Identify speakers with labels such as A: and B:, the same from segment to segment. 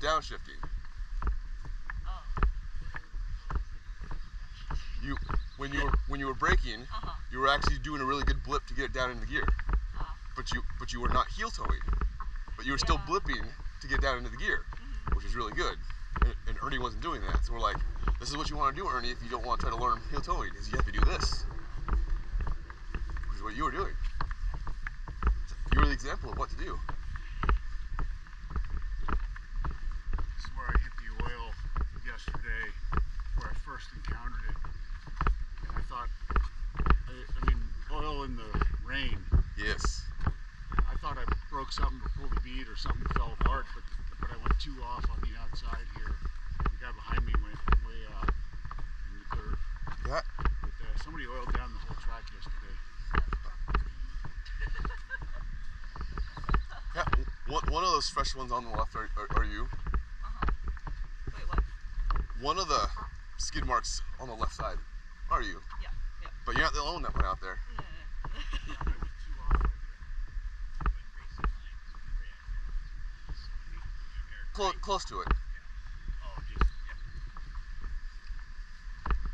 A: the downshifting. When you were braking, you were actually doing a really good blip to get it down into gear. But you were not heel towing. But you were still blipping to get down into the gear, which is really good. And Ernie wasn't doing that. So we're like, this is what you want to do, Ernie, if you don't want to try to learn heel towing, is you have to do this. Which is what you were doing. You were the example of what to do.
B: This is where I hit the oil yesterday, where I first encountered it. And I thought, I mean, oil in the rain.
A: Yes.
B: I thought I broke something or pulled a bead or something fell apart, but I went too off on the outside here. The guy behind me went way out in the dirt.
A: Yeah.
B: But somebody oiled down the whole track yesterday.
A: Yeah, one of those fresh ones on the left are you.
C: Wait, what?
A: One of the skid marks on the left side are you.
C: Yeah, yeah.
A: But you're not the only one that went out there. Close to it.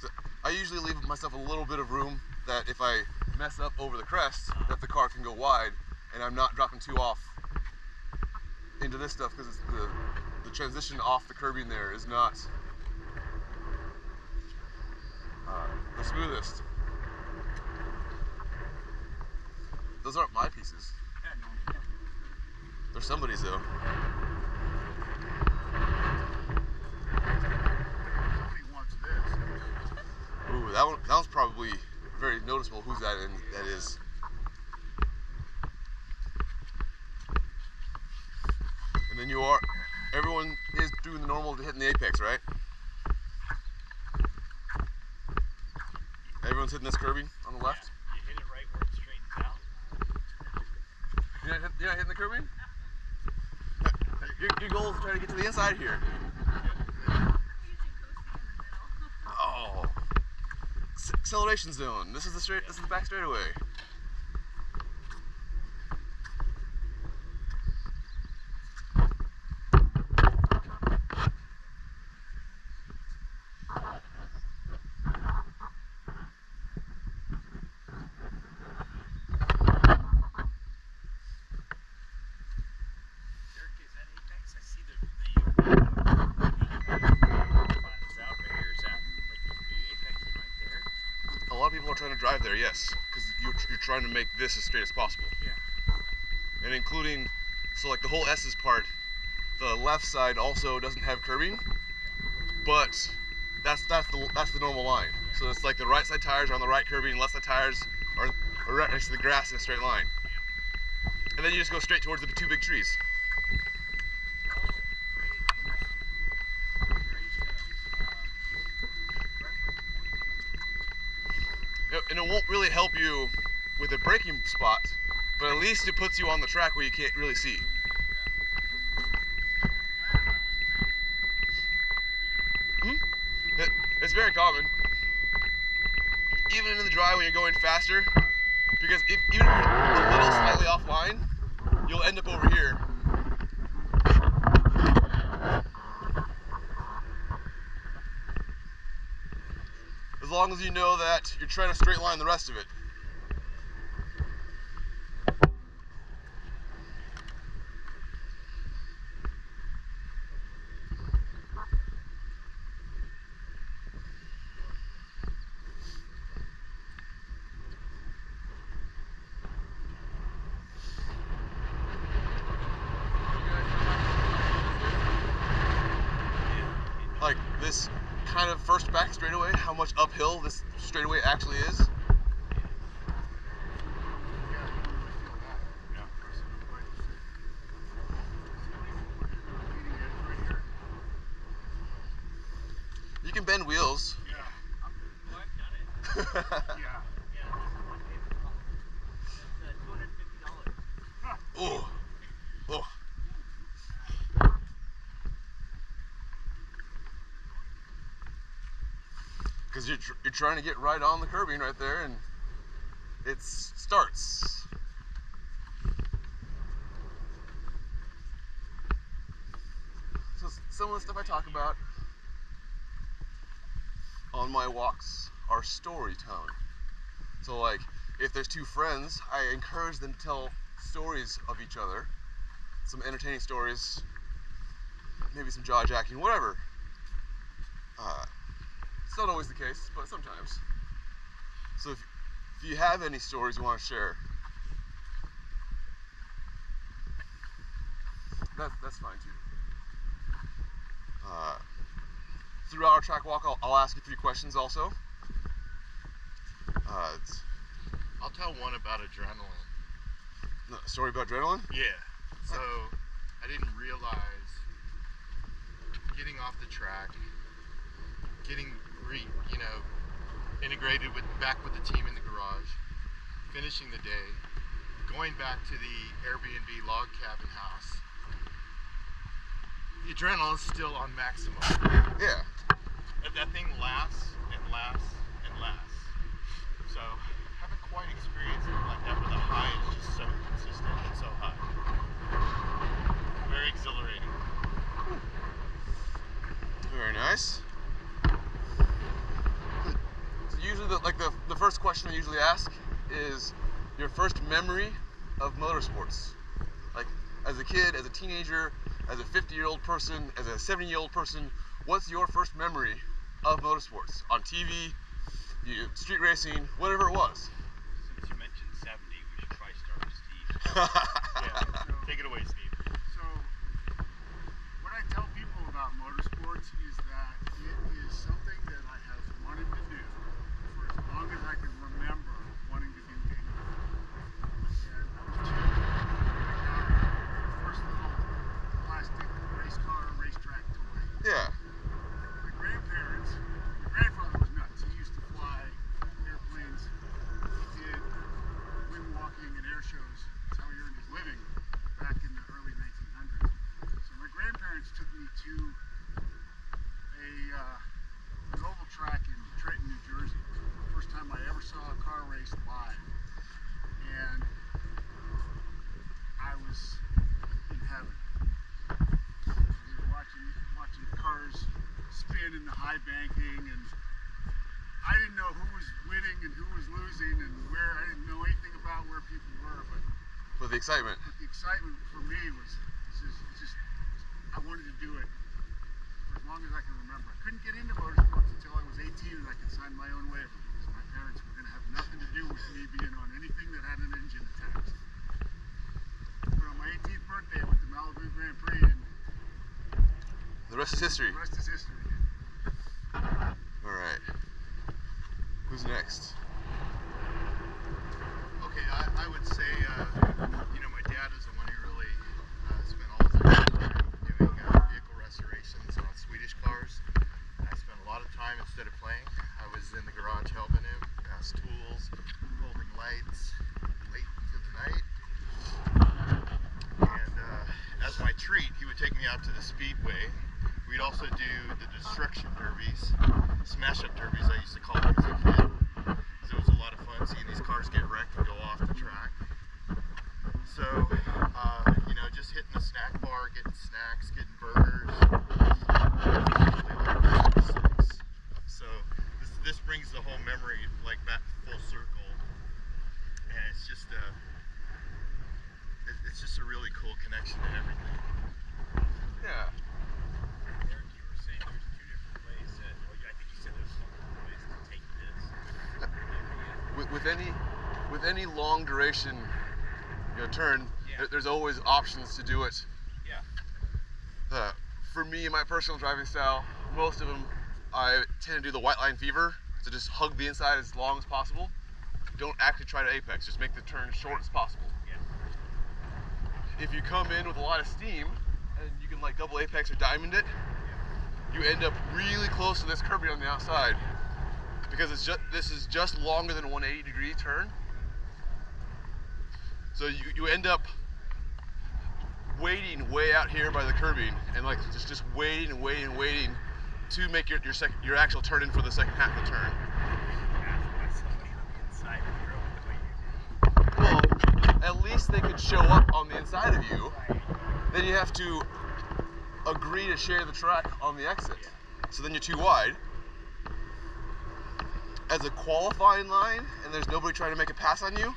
A: So I usually leave myself a little bit of room that if I mess up over the crest, that the car can go wide, and I'm not dropping too off into this stuff, because the transition off the curbing there is not the smoothest. Those aren't my pieces. They're somebody's though.
B: Somebody wants this.
A: Ooh, that one's probably very noticeable. Who's that in? That is. And then everyone is doing the normal to hitting the apex, right? Everyone's hitting this curbing on the left.
D: Yeah, you hit it right where it straightens out.
A: You're not hitting the curbing? Your goal is to try to get to the inside here. Oh, acceleration zone. This is the back straightaway. A lot of people are trying to drive there, yes, because you're trying to make this as straight as possible.
B: Yeah.
A: And including, so like the whole S's part, the left side also doesn't have curbing, but that's the normal line. So it's like the right side tires are on the right curbing, left side tires are right next to the grass in a straight line. And then you just go straight towards the two big trees. And it won't really help you with a braking spot, but at least it puts you on the track where you can't really see. It's very common, even in the dry when you're going faster, because even if you're a little slightly offline, you'll end up over here. As long as you know that you're trying to straight line the rest of it. Like this kind of first back straightaway, how much uphill this straightaway actually is. You can bend wheels.
B: Yeah.
D: I've done it.
B: Yeah.
D: $250.
A: Oh, oh. Because you're trying to get right on the curbing right there, and it starts. So some of the stuff I talk about on my walks are storytelling. So like, if there's two friends, I encourage them to tell stories of each other, some entertaining stories, maybe some jaw-jacking, whatever. It's not always the case, but sometimes. So if you have any stories you want to share, that's fine too. Throughout our track walk, I'll ask you 3 questions also.
E: I'll tell one about adrenaline.
A: A story about adrenaline?
E: Yeah. So I didn't realize getting off the track, getting integrated back with the team in the garage, finishing the day, going back to the Airbnb log cabin house. The adrenaline's still on maximum.
A: Yeah.
E: That thing lasts and lasts and lasts. So haven't quite experienced it like that, where the high is just so consistent and so high. Very exhilarating.
A: Very nice. So usually the first question I usually ask is your first memory of motorsports. Like as a kid, as a teenager, as a 50-year-old person, as a 70-year-old person, what's your first memory of motorsports? On TV, street racing, whatever it was.
D: Since you mentioned 70, we should probably start with Steve.
E: Yeah. Take it away, Steve.
B: So, what I tell people about motorsports is that it is something that I have wanted to do for as long as I can remember wanting to do anything. And I was 2 when I got the first little plastic race car racetrack toy.
A: Yeah.
B: My grandfather was nuts. He used to fly airplanes. He did wind walking and air shows. That's how he earned his living back in the early 1900s. So my grandparents took me to an oval track in Trenton, New Jersey. The first time I ever saw a car race live. And I was in heaven. We were watching cars spin in the high banking, and I didn't know who was winning and who was losing, and I didn't know anything about where people were,
A: But the excitement.
B: the excitement for me was just I wanted to do it for as long as I can remember. I couldn't get into motorsports until I was 18 and I could sign my own waiver because my parents were going to have nothing to do with me being on anything that had an engine attached. But on my 18th birthday, I went to Malibu Grand Prix, and
A: The rest is history.
B: the rest is history.
A: All right. Who's next?
E: Okay, I would say, my dad is the one who really spent all his time doing vehicle restorations on Swedish cars. I spent a lot of time instead of playing. I was in the garage helping him, tools, holding lights, late into the night. And as my treat, he would take me out to the speedway. We'd also do the destruction derbies, smash-up derbies I used to call them as a kid. So it was a lot of fun seeing these cars get wrecked and go off the track. So, just hitting the snack bar, getting snacks, getting burgers. So this brings the whole memory like back full circle, and it's just a really cool connection to everything.
A: Yeah.
D: Eric, you were saying there's 2 different ways I think you said there's multiple ways to take this.
A: With any long duration turn,
D: Yeah.
A: there's always options to do it.
D: Yeah.
A: For me, my personal driving style, most of them, I tend to do the white line fever, so just hug the inside as long as possible. Don't actually try to apex, just make the turn short as possible.
D: Yeah.
A: If you come in with a lot of steam, and you can like double apex or diamond it, you end up really close to this curbing on the outside, because this is just longer than a 180-degree turn. So you end up waiting way out here by the curbing, and like just waiting and waiting and waiting to make your actual turn in for the second half of the turn.
D: That's somebody on the inside of the road.
A: Well, at least they could show up on the inside of you. Then you have to agree to share the track on the exit. So then you're too wide. As a qualifying line, and there's nobody trying to make a pass on you,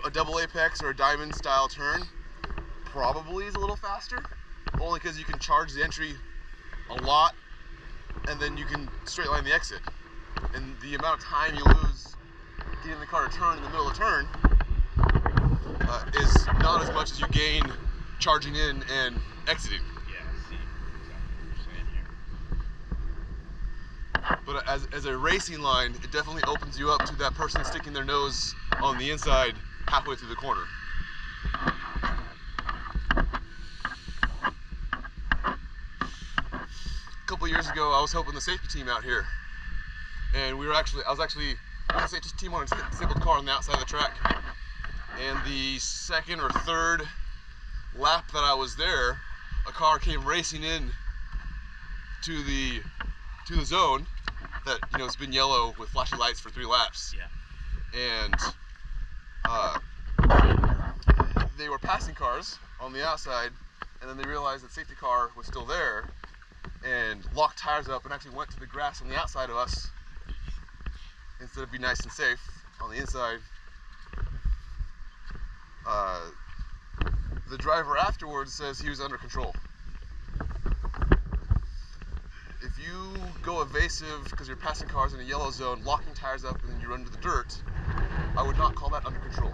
A: a double apex or a diamond style turn probably is a little faster, only because you can charge the entry a lot, and then you can straight line the exit. And the amount of time you lose getting the car to turn in the middle of the turn is not as much as you gain charging in and exiting.
D: Yeah, I see exactly what you're saying here.
A: But as a racing line, it definitely opens you up to that person sticking their nose on the inside halfway through the corner. A couple years ago, I was helping the safety team out here, and I was actually with the safety team on a disabled car on the outside of the track. And the second or third lap that I was there, a car came racing in to the zone that, you know, it's been yellow with flashing lights for 3 laps.
D: Yeah.
A: And they were passing cars on the outside, and then they realized that safety car was still there and locked tires up and actually went to the grass on the outside of us instead of be nice and safe on the inside. The driver afterwards says he was under control. If you go evasive because you're passing cars in a yellow zone, locking tires up, and then you run into the dirt, I would not call that under control.